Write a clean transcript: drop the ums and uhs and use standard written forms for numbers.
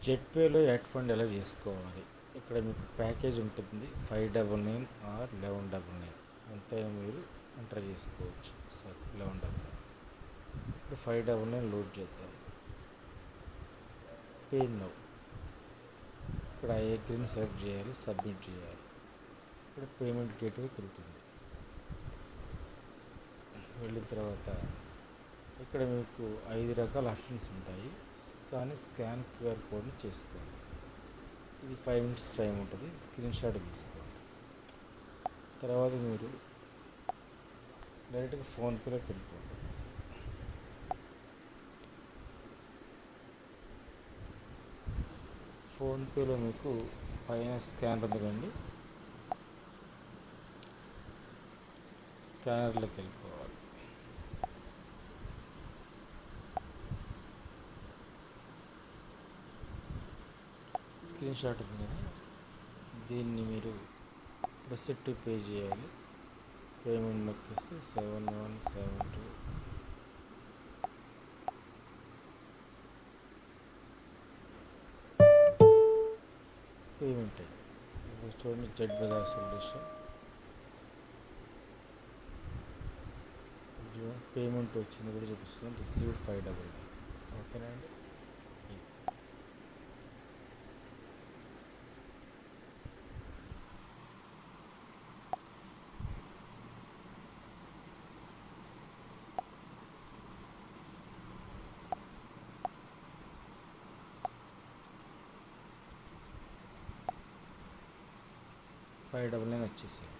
జెట్పేలో add fund ఎలా చేసుకోవాలి? ఇక్కడ మీకు ప్యాకేజ్ ఉంటుంది 599 ఆర్ 1199. ఎంతైనా మీరు ఎంటర్ చేసుకోవచ్చు. సార్ 1199. ఇప్పుడు 599 లోడ్ చేద్దాం. Pay now. ఇక్కడ ఐ అగ్రీని సెలెక్ట్ చేయాలి, సబ్మిట్ చేయాలి. ఇక్కడ పేమెంట్ గేట్వేకి వెళ్తుంది. వెళ్ళిన తర్వాత ఇక్కడ మీకు 5 రకాల ఆప్షన్స్ ఉంటాయి, కానీ స్కాన్ క్యూఆర్ కోడ్ని చేసుకోండి. ఇది 5 minutes టైం ఉంటుంది. స్క్రీన్ షాట్ తీసుకోండి. తర్వాత మీరు డైరెక్ట్గా ఫోన్పేలోకి వెళ్ళిపోండి. ఫోన్పేలో మీకు పైన స్కానర్ ఉంది కండి, స్కానర్లోకి వెళ్ళిపోవాలి. స్క్రీన్ షాట్ ఉంది కదా, దీన్ని మీరు ప్రొసీడ్ టు పే చేయాలి. పేమెంట్ నొక్కేస్తే 7172 పేమెంట్ అయ్యింది. ఇప్పుడు చూడండి, జెడ్ బజార్ సొల్యూషన్ పేమెంట్ వచ్చింది కూడా చూపిస్తుంది. రిసీవ్డ్ 599. ఓకేనా అండి. $599 వచ్చేసాయి.